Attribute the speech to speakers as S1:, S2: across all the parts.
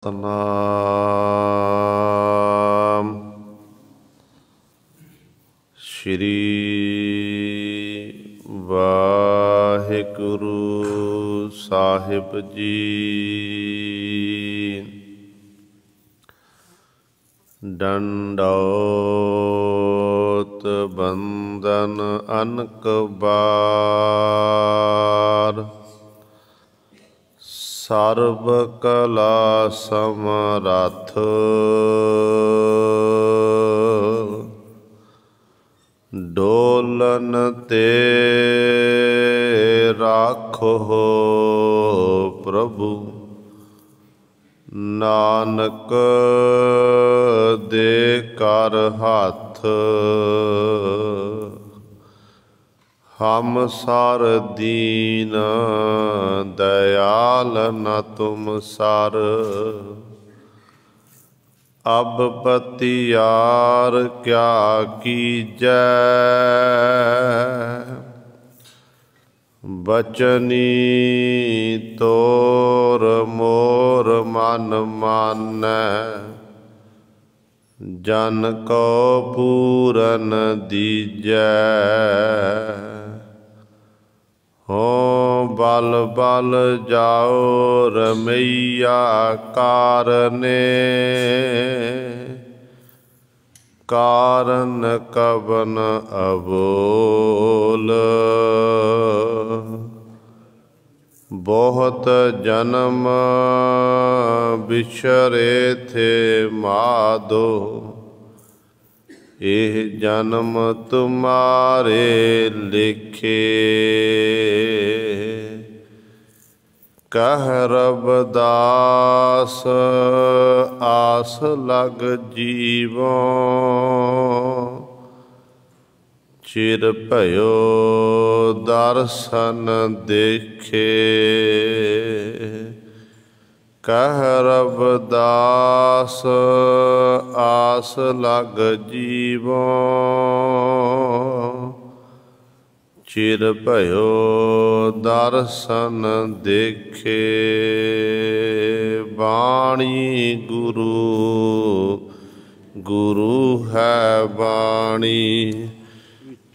S1: ਸਤਨਾਮ ਸ਼੍ਰੀ ਵਾਹਿਗੁਰੂ ਸਾਹਿਬ ਜੀ। ਡੰਡੌਤ ਬੰਦਨ ਅਨਕ ਬਾਰ, ਸਰਬ ਕਲਾ ਸਮਰੱਥ। ਡੋਲਨ ਤੇ ਰਾਖੋ ਪ੍ਰਭੂ, ਨਾਨਕ ਦੇ ਕਰ ਹੱਥ। ਹਮ ਸਰ ਦੀਨ ਦਇਆਲ ਨ ਤੁਮ ਸਰ, ਅਬ ਬਤਿਆਰ ਕਿਆ ਕੀਜੈ। ਬਚਨੀ ਤੋਰ ਮੋਰ ਮਨ ਮਾਨੈ, ਜਨ ਕੋ ਪੂਰਨ ਦੀਜੈ। ਹੋ ਬਲ ਬਲ ਜਾਓ ਰਮਈਆ ਕਾਰਨੇ, ਕਾਰਨ ਕਵਨ ਅਬੋਲ। ਬਹੁਤ ਜਨਮ ਬਿਛਰੇ ਥੇ ਮਾਧੋ, ਇਹ ਜਨਮ ਤੁਮਾਰੇ ਲਿਖੇ। ਕਹਿ ਰਬਦਾਸ ਆਸ ਲਗ ਜੀਵੋ, ਚਿਰ ਭਇਓ ਦਰਸ਼ਨ ਦੇਖੇ। ਕਹਿ ਰਬਦਾਸ ਆਸ ਲਗ ਜੀਵੋ, ਚਿਰ ਭਇਓ ਦਰਸ਼ਨ ਦੇਖੇ। ਬਾਣੀ ਗੁਰੂ ਗੁਰੂ ਹੈ ਬਾਣੀ,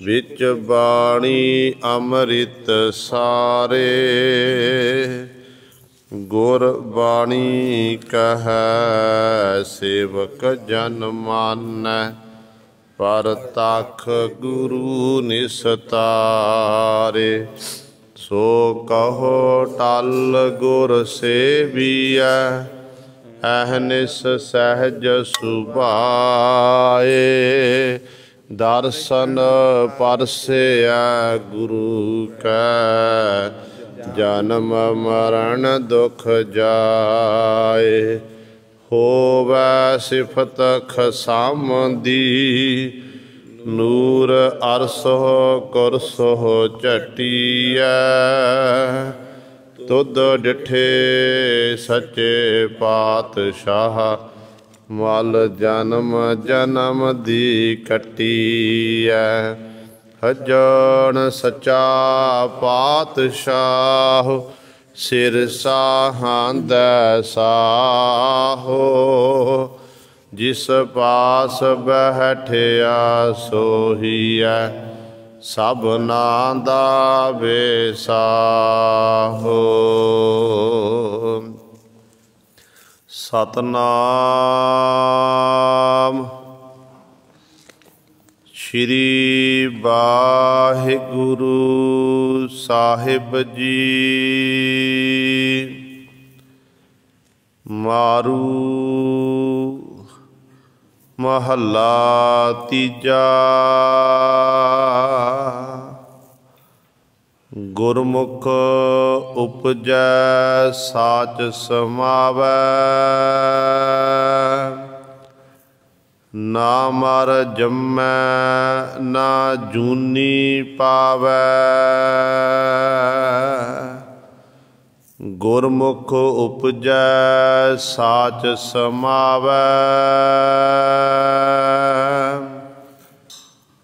S1: ਵਿੱਚ ਬਾਣੀ ਅੰਮ੍ਰਿਤ ਸਾਰੇ। ਗੁਰ ਬਾਣੀ ਕਹੈ ਸੇਵਕ ਜਨ ਮਾਨੈ, ਪਰਤਖ ਗੁਰੂ ਨਿਸਤਾਰੇ। ਸੋ ਕਹੋ ਟਲ ਗੁਰ ਸੇਵੀਐ, ਅਹਨਿਸ ਸਹਿਜ ਸੁਭਾਏ। ਦਰਸ਼ਨ ਪਰਸੈ ਗੁਰੂ ਕੈ, ਜਨਮ ਮਰਨ ਦੁਖ ਜਾਏ। ਹੋਵੈ ਸਿਫਤ ਖਸਮ ਦੀ, ਨੂਰ ਅਰਸੋ ਕੁਰਸੋ ਝਟੀਐ। ਤੁਧ ਡਿਠੇ ਸੱਚੇ ਪਾਤਸ਼ਾਹ, ਮਲ ਜਨਮ ਜਨਮ ਦੀ ਕੱਟੀਐ। ਹਜਣ ਸੱਚਾ ਪਾਤਸ਼ਾਹ, ਸਿਰ ਸਾਹਾਂਦੈ ਸਾਹੋ। ਜਿਸ ਪਾਸ ਬੈਠਿਆ ਸੋਹੀਐ, ਸਭਨਾ ਦਾ ਬੇਸਾਹੋ। ਸਤਨਾਮ ਸ਼੍ਰੀ ਵਾਹਿਗੁਰੂ ਸਾਹਿਬ ਜੀ। ਮਾਰੂ ਮਹੱਲਾ ਤੀਜਾ। ਗੁਰਮੁਖ ਉਪਜੈ ਸਾਚ ਸਮਾਵੈ, ਨਾ ਮਰ ਜੰਮੈ ਨਾ ਜੂਨੀ ਪਾਵੈ। ਗੁਰਮੁਖ ਉਪਜੈ ਸਾਚ ਸਮਾਵੈ,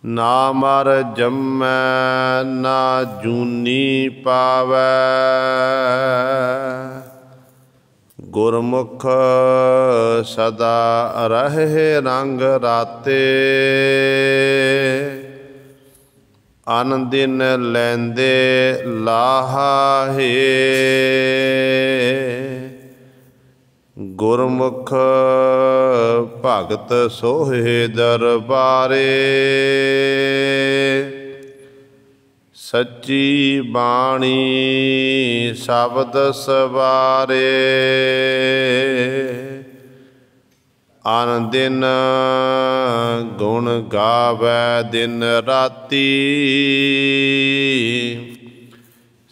S1: ਨਾ ਮਰ ਜੰਮੈ ਨਾ ਜੂਨੀ ਪਾਵੈ। गुरमुख सदा रहे रंग राते, अन दिन लैंदे लाहा हे। गुरमुख भगत सोहे दरबारे, सच्ची बाणी शब्द सवारे। आन दिन गुण गावै दिन राती,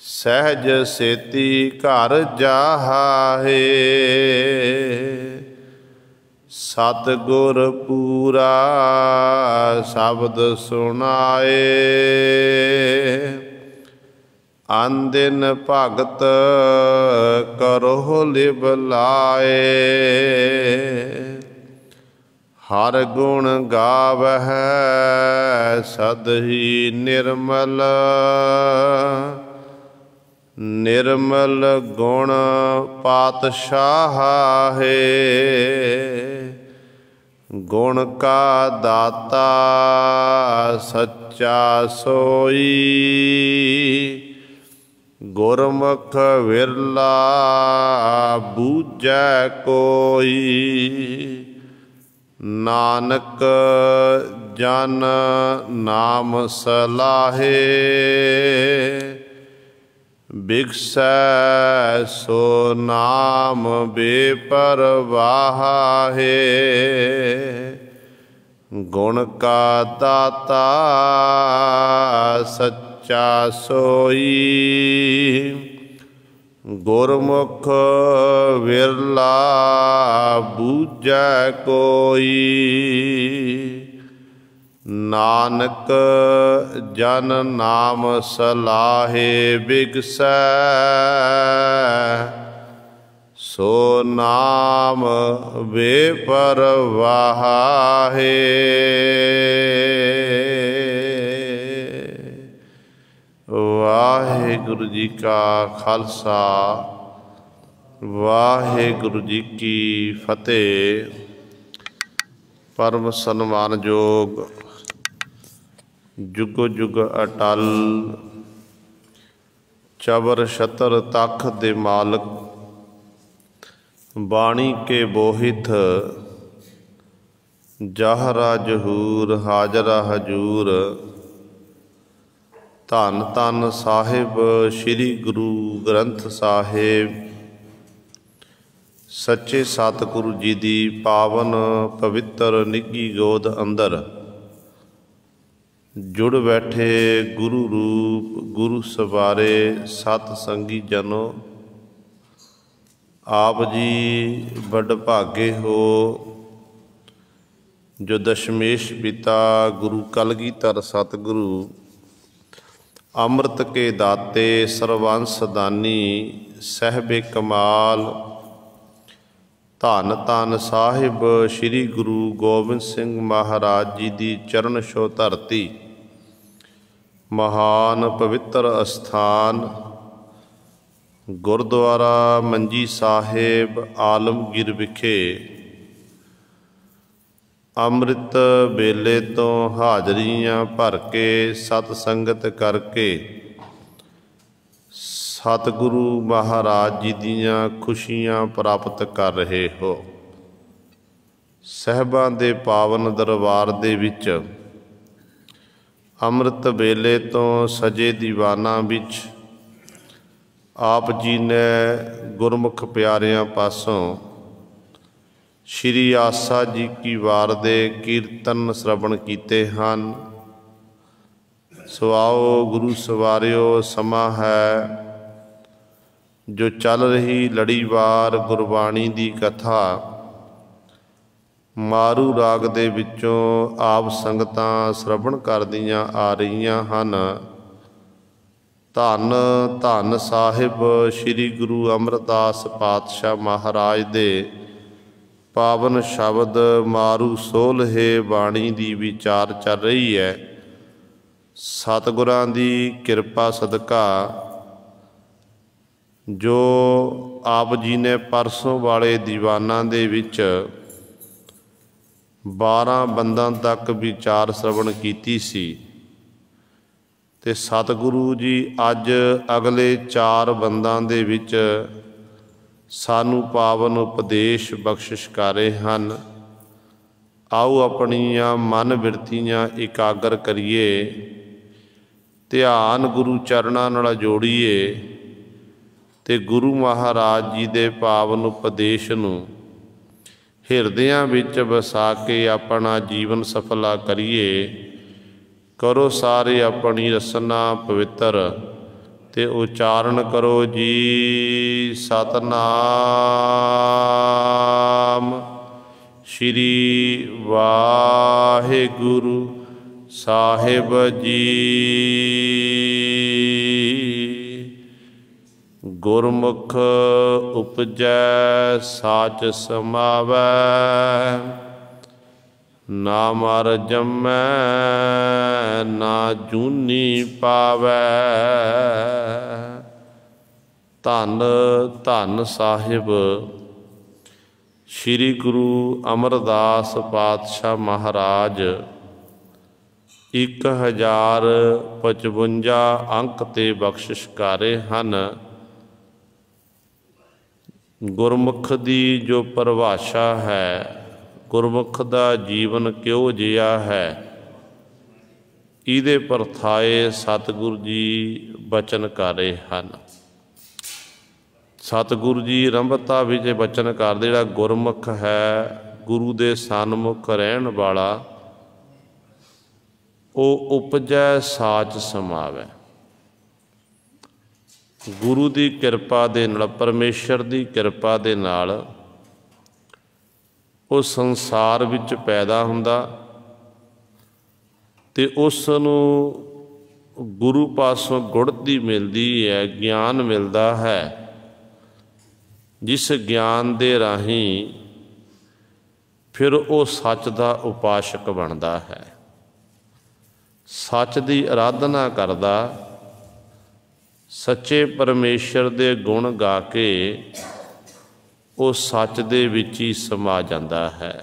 S1: सहज सेती घर जाहे। सतगुर पूरा शब्द सुनाए, अन दिन भगत करो लिव लाए। हर गुण गावै सदहि निर्मल, निर्मल गुण पातशाह है। गुण का दाता सच्चा सोई, गुरमुख विरला बूझै कोई। नानक जन नाम सलाहे, बिगसै सो नाम बेपरवाह है। गुण का दाता सच्चा सोई, गुरमुख विरला बूझै कोई। नानक जन नाम सलाहे, बिगसै सो नाम बेपरवाह है। वाहिगुरु जी का खालसा, वाहिगुरु जी की फतेह। परम सन्मानयोग जुगो जुग अटल चबर छतर तख दे मालक, बाणी के बोहित जाहरा जहूर हाजरा हजूर। धन धन साहिब श्री गुरु ग्रंथ साहिब, सच्चे सतगुरु जी दी पावन पवित्र निੱਘੀ गोद अंदर जुड़ बैठे गुरु रूप गुरु सवारे सत संगी जनो। आप जी बड़ भागे हो जो दशमेश पिता गुरु कलगीधर सतगुरु अमृत के दाते सर्वंस दानी सहबे कमाल। धन धन साहिब श्री गुरु गोबिंद सिंह महाराज जी की चरण छो धरती, महान पवित्र अस्थान गुरुद्वारा मंजी साहिब आलमगीर विखे अमृत बेले तो हाजरियां भर के सत संगत करके सतगुरु महाराज जी दियां खुशियां प्राप्त कर रहे हो। साहिबां दे पावन दरबार दे विच अमृत बेले तो सजे दीवाना विच आप जी ने गुरमुख प्यारियां पासों श्री आसा जी की वार दे कीर्तन श्रवण कीते हैं। सो आओ गुरु सवारियो, समा है जो चल रही लड़ीवार गुरबाणी दी कथा मारू राग दे विचों आप संगतां श्रवण करदियां आ रहीआं हन। धन धन साहिब श्री गुरु अमरदास पातशाह महाराज दे पावन शब्द मारू सोलहे बाणी दी विचार चल रही है। सतगुरां दी किरपा सदका जो आप जी ने परसों वाले दीवाना दे विच 12 बंदा तक विचार श्रवण कीती सी ते सतगुरु जी अज अगले 4 बंदा दे विच सानू पावन उपदेश बख्शिश कर रहे हैं। आओ अपनियां मन बिरतियां एकागर करिए, ध्यान गुरु चरणां नाल जोड़िए ते गुरु महाराज जी दे पावन उपदेश नूं हिरदियां विच वसा के अपना जीवन सफला करिए। करो सारे अपनी रसना पवित्र ते उचारण करो जी सतनाम श्री वाहिगुरु साहिब जी। गुरमुख उपजै साच समावै, ना मर जमै ना जूनी पावै। धन धन साहिब श्री गुरु अमरदास पातशाह महाराज 1055 अंक ते बख्शिश कर रहे हैं। गुरमुख दी जो परिभाषा है, गुरमुख दा जीवन क्यों जिया है, इहदे परथाए सतगुरु जी बचन कर रहे हैं। सतगुरु जी रंभता विच बचन करदे जिहड़ा गुरमुख है, गुरु दे सन्मुख रहन वाला, वो उपजै साच समावै। गुरु की किरपा दे नाल, परमेश्वर की किरपा दे नाल वो संसार विच पैदा हुंदा ते उस नूं गुरु पासों गुड़ती मिलती है, ज्ञान मिलता है, जिस ज्ञान दे राहीं फिर वो सच का उपासक बनता है, सच की आराधना करदा, सच्चे परमेश्वर दे गुण गा के वो सच दे विच ही समा जाता है।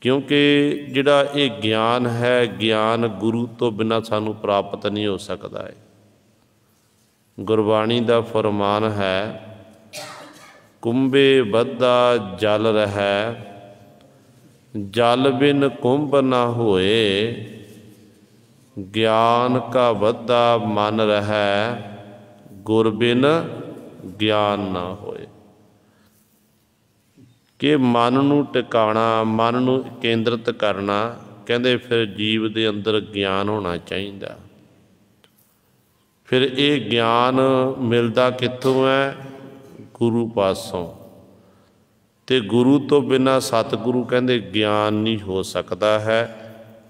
S1: क्योंकि जिहड़ा ये ज्ञान है, ज्ञान गुरु तो बिना सानू प्राप्त नहीं हो सकता है। गुरबाणी का फरमान है, कुंभे बद्धा जल रहै, जल बिन कुंभ ना होए, ज्ञान का बद्धा मन रहै, गुर बिन ज्ञान ना होए। कि मन नूं टिकाणा, मन नूं केंद्रित करना, कहंदे फिर जीव दे अंदर ज्ञान होना चाहिए। फिर ये ज्ञान मिलता कित्थों है? गुरु पासों। ते गुरु तो बिना सतगुरु कहंदे ज्ञान नहीं हो सकता है।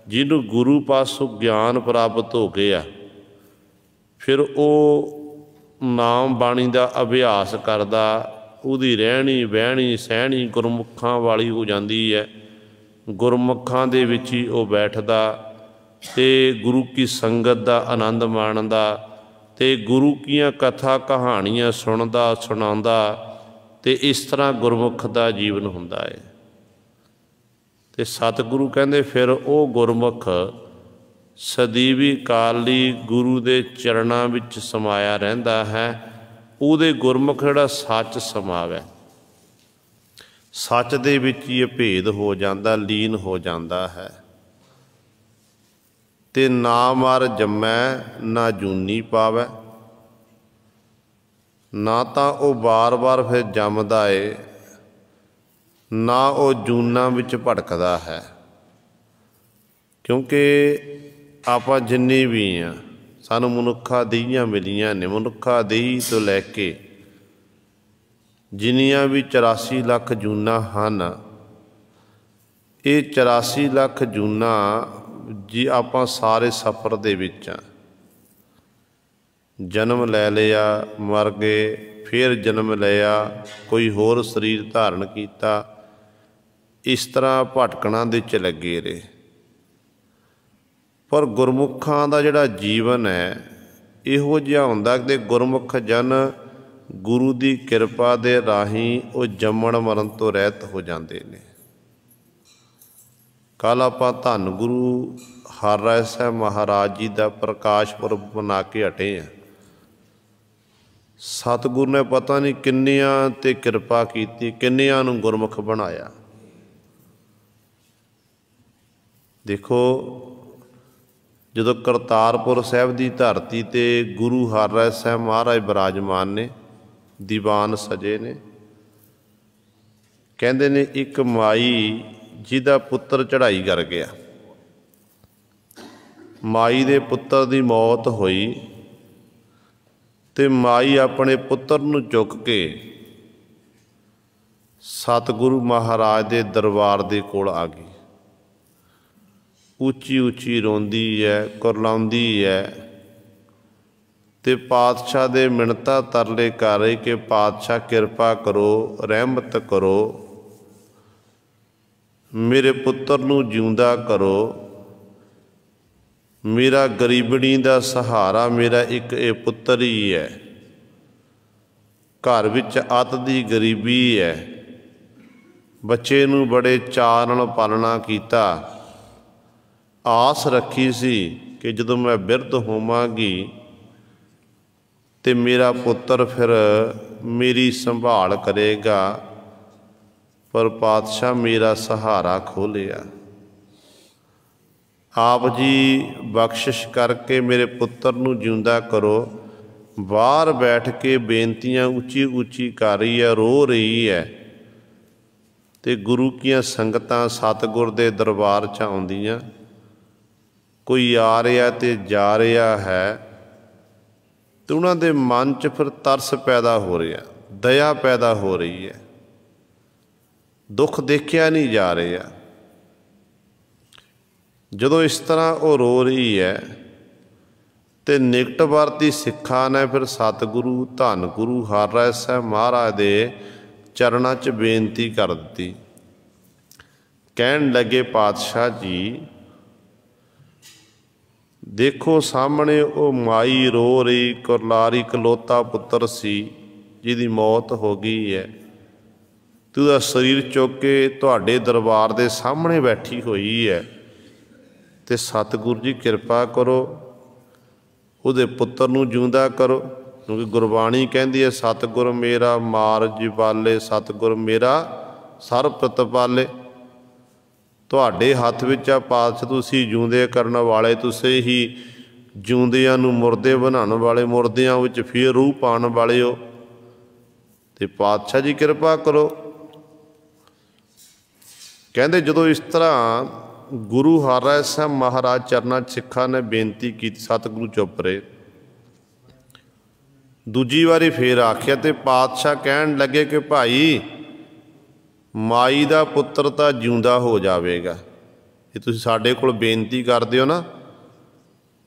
S1: जिन्हों गुरु पासों ज्ञान प्राप्त हो गया, फिर वो नाम बाणी का अभ्यास करदा, उहदी रहनी बहनी सहनी गुरमुखां वाली हो जाती है। गुरमुखां दे विच ही वो बैठदा ते गुरु की संगत का आनंद माणदा ते गुरु कीयां कथा कहानियां सुनदा सुणांदा ते इस तरह गुरमुख का जीवन हुंदा है। ते सतगुरु कहंदे फिर वो गुरमुख सदीवी काली गुरु दे चरणां विच समाया रहिंदा है। उहदे गुरमुख जिहड़ा सच समावै, सच दे विच ही भेद हो जाता, लीन हो जाता है। ते ना मर जम्मै ना जूनी पावै, ना तो वो बार बार फिर जमदा है, ना वो जूना विच भटकदा है। क्योंकि आपां जिन्ने भी हाँ, सानू मनुखा देहियां मिलियां ने, मनुखा देही तो लैके जिन्नियां भी 84 लाख जूना हैं, ये 84 लाख जूना जी आपां सारे सफ़र दे विच जन्म लै लिया, मर गए, फिर जन्म लिया, कोई होर शरीर धारण किया, इस तरह भटकणा दे च लगे रहे। पर गुरमुखां दा जिहड़ा जीवन है ਇਹੋ ਜਿਹਾ ਹੁੰਦਾ ਕਿ ਗੁਰਮੁਖ ਜਨ ਗੁਰੂ ਦੀ ਕਿਰਪਾ ਦੇ ਰਾਹੀਂ ਉਹ ਜੰਮਣ ਮਰਨ ਤੋਂ ਰਹਿਤ ਹੋ ਜਾਂਦੇ ਨੇ। ਕੱਲ੍ਹ ਆਪਾਂ ਧੰਨ ਗੁਰੂ ਹਰਿਰਾਏ ਸਾਹਿਬ ਮਹਾਰਾਜ ਜੀ ਦਾ ਪ੍ਰਕਾਸ਼ ਪੁਰਬ ਮਨਾ ਕੇ ਹਟੇ ਹਾਂ। ਸਤਿਗੁਰੂ ਨੇ ਪਤਾ ਨਹੀਂ ਕਿੰਨਿਆਂ 'ਤੇ ਕਿਰਪਾ ਕੀਤੀ, ਕਿੰਨਿਆਂ ਨੂੰ ਗੁਰਮੁਖ ਬਣਾਇਆ। ਦੇਖੋ, ਜਦੋਂ ਕਰਤਾਰਪੁਰ ਸਾਹਿਬ ਦੀ ਧਰਤੀ 'ਤੇ ਗੁਰੂ ਹਰਿਰਾਏ ਸਾਹਿਬ ਮਹਾਰਾਜ ਬਿਰਾਜਮਾਨ ਨੇ, ਦੀਵਾਨ ਸਜੇ ਨੇ, ਕਹਿੰਦੇ ਨੇ ਇੱਕ ਮਾਈ ਜਿਹਦਾ ਪੁੱਤਰ ਚੜ੍ਹਾਈ ਕਰ ਗਿਆ, ਮਾਈ ਦੇ ਪੁੱਤਰ ਦੀ ਮੌਤ ਹੋਈ ਤੇ ਮਾਈ ਆਪਣੇ ਪੁੱਤਰ ਨੂੰ ਚੁੱਕ ਕੇ ਸਤਿਗੁਰੂ ਮਹਾਰਾਜ ਦੇ ਦਰਬਾਰ ਦੇ ਕੋਲ ਆ ਗਈ। ਉੱਚੀ ਉੱਚੀ ਰੋਂਦੀ ਹੈ, ਕੁਰਲਾਉਂਦੀ ਹੈ ਤੇ ਪਾਤਸ਼ਾਹ ਦੇ ਮਿੰਨਤਾਂ ਤਰਲੇ ਕਰ ਰਹੀ ਕਿ ਪਾਤਸ਼ਾਹ ਕਿਰਪਾ ਕਰੋ, ਰਹਿਮਤ ਕਰੋ, ਮੇਰੇ ਪੁੱਤਰ ਨੂੰ ਜਿਉਂਦਾ ਕਰੋ। ਮੇਰਾ ਗਰੀਬਣੀ ਦਾ ਸਹਾਰਾ ਮੇਰਾ ਇੱਕ ਇਹ ਪੁੱਤਰ ਹੀ ਹੈ। ਘਰ ਵਿੱਚ ਅੱਤ ਦੀ ਗਰੀਬੀ ਹੈ। ਬੱਚੇ ਨੂੰ ਬੜੇ ਚਾਅ ਨਾਲ ਪਾਲਣਾ ਕੀਤਾ। ਆਸ ਰੱਖੀ ਸੀ ਕਿ ਜਦੋਂ ਮੈਂ ਬਿਰਧ ਹੋਵਾਂਗੀ ਤੇ ਮੇਰਾ ਪੁੱਤਰ ਫਿਰ ਮੇਰੀ ਸੰਭਾਲ ਕਰੇਗਾ, ਪਰ ਪਾਤਸ਼ਾਹ ਮੇਰਾ ਸਹਾਰਾ ਖੋਹ ਲਿਆ। ਆਪ ਜੀ ਬਖਸ਼ਿਸ਼ ਕਰਕੇ ਮੇਰੇ ਪੁੱਤਰ ਨੂੰ ਜਿਉਂਦਾ ਕਰੋ। ਬਾਹਰ ਬੈਠ ਕੇ ਬੇਨਤੀਆਂ ਉੱਚੀ ਉੱਚੀ ਕਰ ਰਹੀ ਹੈ, ਰੋ ਰਹੀ ਹੈ ਤੇ ਗੁਰੂ ਕੀਆਂ ਸੰਗਤਾਂ ਸਤਿਗੁਰ ਦੇ ਦਰਬਾਰ 'ਚ ਆਉਂਦੀਆਂ। ਕੋਈ ਆ ਰਿਹਾ ਤੇ ਜਾ ਰਿਹਾ ਹੈ ਤੇ ਉਹਨਾਂ ਦੇ ਮਨ 'ਚ ਫਿਰ ਤਰਸ ਪੈਦਾ ਹੋ ਰਿਹਾ, ਦਇਆ ਪੈਦਾ ਹੋ ਰਹੀ ਹੈ। ਦੁੱਖ ਦੇਖਿਆ ਨਹੀਂ ਜਾ ਰਿਹਾ। ਜਦੋਂ ਇਸ ਤਰ੍ਹਾਂ ਉਹ ਰੋ ਰਹੀ ਹੈ ਤੇ ਨਿਕਟ ਵਰਤੀ ਸਿੱਖਾਂ ਨੇ ਫਿਰ ਸਤਿਗੁਰੂ ਧੰਨ ਗੁਰੂ ਹਰਿਰਾਏ ਸਾਹਿਬ ਮਹਾਰਾਜ ਦੇ ਚਰਨਾਂ 'ਚ ਬੇਨਤੀ ਕਰ ਦਿੱਤੀ। ਕਹਿਣ ਲੱਗੇ, ਪਾਤਸ਼ਾਹ ਜੀ ਦੇਖੋ ਸਾਹਮਣੇ ਉਹ ਮਾਈ ਰੋ ਰਹੀ, ਕੁਰਲਾਰੀ, ਇਕਲੌਤਾ ਪੁੱਤਰ ਸੀ ਜਿਹਦੀ ਮੌਤ ਹੋ ਗਈ ਹੈ, ਤੇ ਉਹਦਾ ਸਰੀਰ ਚੁੱਕ ਕੇ ਤੁਹਾਡੇ ਦਰਬਾਰ ਦੇ ਸਾਹਮਣੇ ਬੈਠੀ ਹੋਈ ਹੈ ਤੇ ਸਤਿਗੁਰੂ ਜੀ ਕਿਰਪਾ ਕਰੋ, ਉਹਦੇ ਪੁੱਤਰ ਨੂੰ ਜਿਉਂਦਾ ਕਰੋ। ਕਿਉਂਕਿ ਗੁਰਬਾਣੀ ਕਹਿੰਦੀ ਹੈ, ਸਤਿਗੁਰ ਮੇਰਾ ਮਾਰ ਜਵਾਲੇ, ਸਤਿਗੁਰ ਮੇਰਾ ਸਰਬ ਪ੍ਰਤਪਾਲੇ। ਤੁਹਾਡੇ ਹੱਥ ਵਿੱਚ ਆ ਪਾਤਸ਼ਾਹ, ਤੁਸੀਂ ਜਿਉਂਦੇ ਕਰਨ ਵਾਲੇ, ਤੁਸੀਂ ਹੀ ਜਿਉਂਦਿਆਂ ਨੂੰ ਮੁਰਦੇ ਬਣਾਉਣ ਵਾਲੇ, ਮੁਰਦਿਆਂ ਵਿੱਚ ਫਿਰ ਰੂਹ ਪਾਉਣ ਵਾਲੇ ਹੋ, ਤੇ ਪਾਤਸ਼ਾਹ ਜੀ ਕਿਰਪਾ ਕਰੋ। ਕਹਿੰਦੇ ਜਦੋਂ ਇਸ ਤਰ੍ਹਾਂ ਗੁਰੂ ਹਰਿਰਾਏ ਸਾਹਿਬ ਮਹਾਰਾਜ ਚਰਨਾਂ 'ਚ ਸਿੱਖਾਂ ਨੇ ਬੇਨਤੀ ਕੀਤੀ, ਸਤਿਗੁਰੂ ਚੁੱਪ ਰਹੇ। ਦੂਜੀ ਵਾਰੀ ਫੇਰ ਆਖਿਆ ਤੇ ਪਾਤਸ਼ਾਹ ਕਹਿਣ ਲੱਗੇ ਕਿ ਭਾਈ ਮਾਈ ਦਾ ਪੁੱਤਰ ਤਾਂ ਜਿਉਂਦਾ ਹੋ ਜਾਵੇਗਾ। ਇਹ ਤੁਸੀਂ ਸਾਡੇ ਕੋਲ ਬੇਨਤੀ ਕਰਦੇ ਹੋ ਨਾ,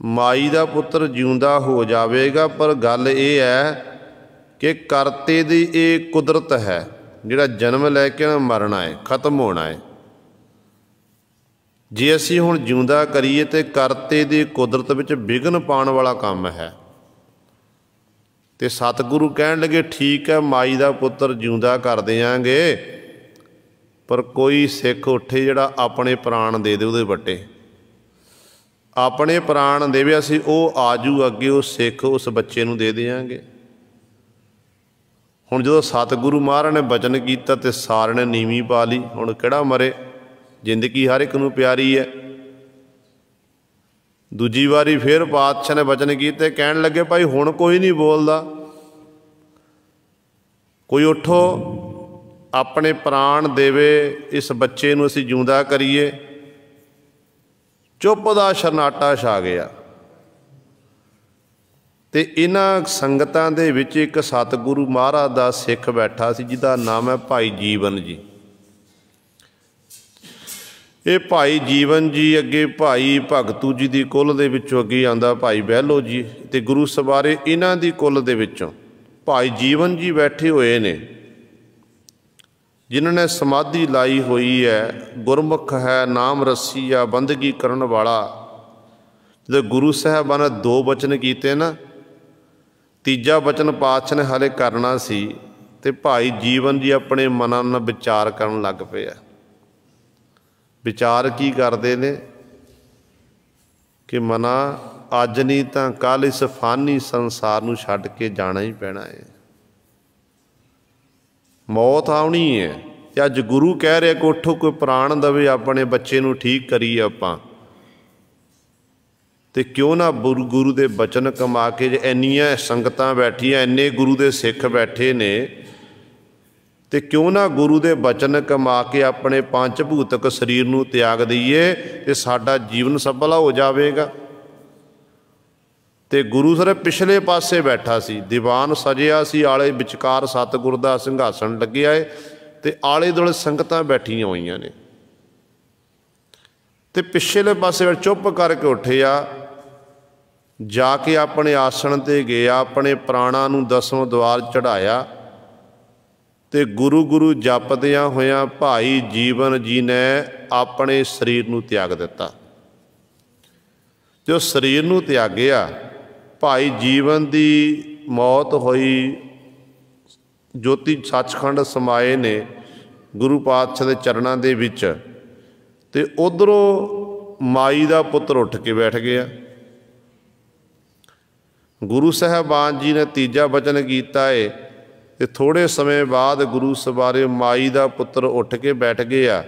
S1: ਮਾਈ ਦਾ ਪੁੱਤਰ ਜਿਉਂਦਾ ਹੋ ਜਾਵੇਗਾ, ਪਰ ਗੱਲ ਇਹ ਹੈ ਕਿ ਕਰਤੇ ਦੀ ਇਹ ਕੁਦਰਤ ਹੈ, ਜਿਹੜਾ ਜਨਮ ਲੈ ਕੇ ਨਾ ਮਰਨਾ ਹੈ, ਖਤਮ ਹੋਣਾ ਹੈ। ਜੇ ਅਸੀਂ ਹੁਣ ਜਿਉਂਦਾ ਕਰੀਏ ਤੇ ਕਰਤੇ ਦੀ ਕੁਦਰਤ ਵਿੱਚ ਵਿਘਨ ਪਾਉਣ ਵਾਲਾ ਕੰਮ ਹੈ। ਤੇ ਸਤਿਗੁਰੂ ਕਹਿਣ ਲੱਗੇ, ਠੀਕ ਹੈ ਮਾਈ ਦਾ ਪੁੱਤਰ ਜਿਉਂਦਾ ਕਰ ਦਿਆਂਗੇ, ਪਰ ਕੋਈ ਸਿੱਖ ਉੱਠੇ ਜਿਹੜਾ ਆਪਣੇ ਪ੍ਰਾਣ ਦੇ ਦੇ ਉਹਦੇ ਵੱਟੇ, ਆਪਣੇ ਪ੍ਰਾਣ ਦੇਵੇ, ਅਸੀਂ ਉਹ ਆਜੂ ਅੱਗੇ, ਉਹ ਸਿੱਖ ਉਸ ਬੱਚੇ ਨੂੰ ਦੇ ਦਿਆਂਗੇ। ਹੁਣ ਜਦੋਂ ਸਤਿਗੁਰੂ ਮਹਾਰਾਜ ਨੇ ਬਚਨ ਕੀਤਾ ਤੇ ਸਾਰਿਆਂ ਨੇ ਨੀਵੀਂ ਪਾ ਲਈ। ਹੁਣ ਕਿਹੜਾ ਮਰੇ, ਜ਼ਿੰਦਗੀ ਹਰ ਇੱਕ ਨੂੰ ਪਿਆਰੀ ਹੈ। ਦੂਜੀ ਵਾਰੀ ਫਿਰ ਪਾਤਸ਼ਾਹ ਨੇ ਬਚਨ ਕੀਤੇ, ਕਹਿਣ ਲੱਗੇ ਭਾਈ ਹੁਣ ਕੋਈ ਨਹੀਂ ਬੋਲਦਾ, ਕੋਈ ਉੱਠੋ ਆਪਣੇ ਪ੍ਰਾਣ ਦੇਵੇ, ਇਸ ਬੱਚੇ ਨੂੰ ਅਸੀਂ ਜਿਉਂਦਾ ਕਰੀਏ। ਚੁੱਪ ਦਾ ਸ਼ਰਨਾਟਾ ਛਾ ਗਿਆ। ਤੇ ਇਹਨਾਂ ਸੰਗਤਾਂ ਦੇ ਵਿੱਚ ਇੱਕ ਸਤਿਗੁਰੂ ਮਹਾਰਾਜ ਦਾ ਸਿੱਖ ਬੈਠਾ ਸੀ, ਜਿਹਦਾ ਨਾਮ ਹੈ ਭਾਈ ਜੀਵਨ ਜੀ। ਇਹ ਭਾਈ ਜੀਵਨ ਜੀ ਅੱਗੇ ਭਾਈ ਭਗਤੂ ਜੀ ਦੀ ਕੁੱਲ ਦੇ ਵਿੱਚੋਂ ਅੱਗੇ ਆਉਂਦਾ ਭਾਈ ਬਹਿਲੋ ਜੀ, ਤੇ ਗੁਰੂ ਸਵਾਰੇ ਇਹਨਾਂ ਦੀ ਕੁੱਲ ਦੇ ਵਿੱਚੋਂ ਭਾਈ ਜੀਵਨ ਜੀ ਬੈਠੇ ਹੋਏ ਨੇ, ਜਿਨ੍ਹਾਂ ਨੇ ਸਮਾਧੀ ਲਾਈ ਹੋਈ ਹੈ। ਗੁਰਮੁਖ ਹੈ, ਨਾਮ ਰੱਸੀ ਆ, ਬੰਦਗੀ ਕਰਨ ਵਾਲਾ। ਜਦੋਂ ਗੁਰੂ ਸਾਹਿਬਾਨ ਨੇ 2 ਬਚਨ ਕੀਤੇ ਨਾ, तीजा बचन पातशाह ने हाले करना सी ते भाई जीवन जी अपने मनां नाल विचार करन लग पिया। विचार की करते ने कि मना अज नहीं तां कल इस फानी संसार नूं छड्ड के जाना ही पैना है, मौत आउणी है। ते अज गुरु कह रहे कि उठो कोई प्राण दवे अपने बच्चे नूं ठीक करिए आपां, ते क्यों ना गुरु दे बचन कमा के जे इन्नियां संगतां बैठियां, इन्ने गुरु दे सिख बैठे ने, ते क्यों ना गुरु दे बचन कमा के अपने पंच भूतक शरीर नूं त्याग दईए ते साडा जीवन सफल हो जावेगा। ते गुरु सर पिछले पासे बैठा सी, दीवान सजिया सी, आले विचकार सतगुर दा संघासन लग्या है ते आले दुआले संगतां बैठियां होईयां ने। ते पिछले पासे चुप करके उठिया, जाके अपने आसन ते गया, अपने प्राणां नूं दसवें द्वार चढ़ाया ते गुरु गुरु जपदियां होया भाई जीवन जी ने अपने शरीर नूं त्याग दिता। जो शरीर नूं त्यागया, भाई जीवन दी मौत होई, ज्योति सचखंड समाए ने गुरु पातशाह दे चरणां दे विच, ते उधरों माई दा पुत्र उठ के बैठ गया। गुरु साहबान जी ने तीजा बचन कीता है ते थोड़े समय बाद गुरु सवारे माई दा पुत्र उठ के बैठ गया।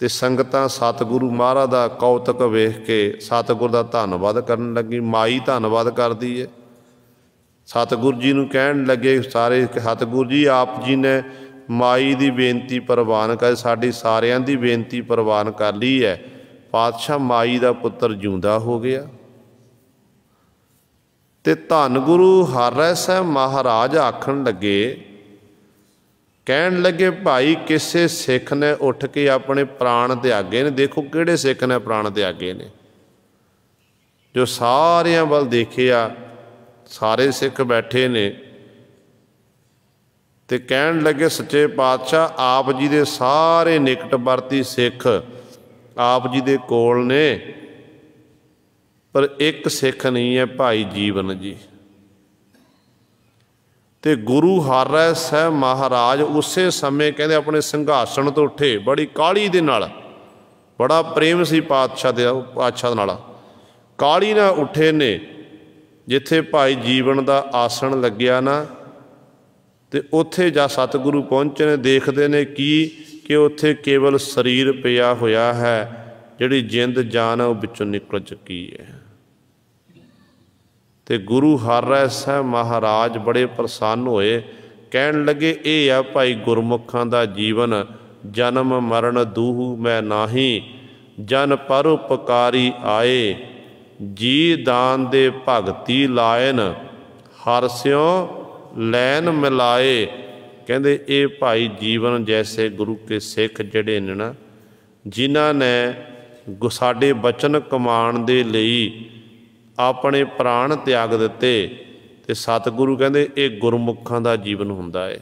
S1: ते संगतां सतगुरु महाराज दा कौतक वेख के सतगुर दा धन्नवाद करन लगी। माई धन्नवाद करदी है, सतगुर जी नूं कहण लगे सारे, सतगुर जी आप जी ने माई दी बेनती प्रवान कर, साडी सारियां दी बेनती प्रवान कर ली है, पातशाह माई दा पुत्र जिउंदा हो गया। ते धन गुरु हर साहब महाराज आखन लगे, कहन लगे भाई किसे सिख ने उठ के अपने प्राण त्यागे ने। देखो किहड़े सिख ने प्राण त्यागे ने, जो सारियां वल देखिया सारे सिख बैठे ने। ते कहन लगे सच्चे पातशाह आप जी दे सारे निकटवर्ती सिख आप जी दे कोल ने, पर एक सिख नहीं है भाई जीवन जी। ते गुरु हर साहब महाराज उसे समय कहते अपने संघासन तो उठे, बड़ी काली दे नाल, बड़ा प्रेम सी पातशाह नाल, काली नाल उठे ने। जिथे भाई जीवन का आसन लग्या ना, ते उत्थे जा सतगुरु पहुँचे ने, देखते ने कि उत्थे केवल शरीर पिया होया है, जिहड़ी जिंद जान है वो विचों निकल चुकी है। ते गुरु हर साहब महाराज बड़े प्रसन्न होए, कहन लगे ये आ भाई गुरमुखां दा जीवन, जन्म मरण दूहु मैं नाही, जन परोपकारी आए, जी दान दे भगती लायन, हर स्यों लैन मिलाए। कहंदे ये भाई जीवन जैसे गुरु के सिख जिहड़े ने ना, जिन्हां ने साडे बचन कमाण दे लई अपने प्राण त्याग दिते, ते सतगुरु कहंदे ये गुरमुखां दा जीवन हुंदा है।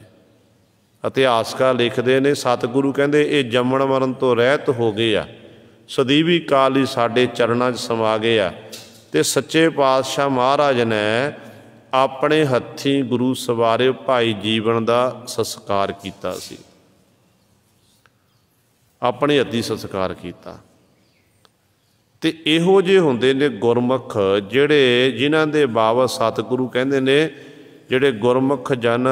S1: इतिहासकार लिखते ने सतगुरु कहंदे ये जम्मण मरण तो रहत हो गए आ, सदीवी काल ही साडे चरणां 'च समा गए आ। ते सच्चे पातशाह महाराज ने अपने हत्थीं गुरु सवारे भाई जीवन का संस्कार कीता सी, अपने हत्थीं संस्कार कीता। ते इहो जे हुंदे ने गुरमुख जिहड़े जिन्हां दे बाबत सतगुरु कहंदे ने, जिहड़े गुरमुख जन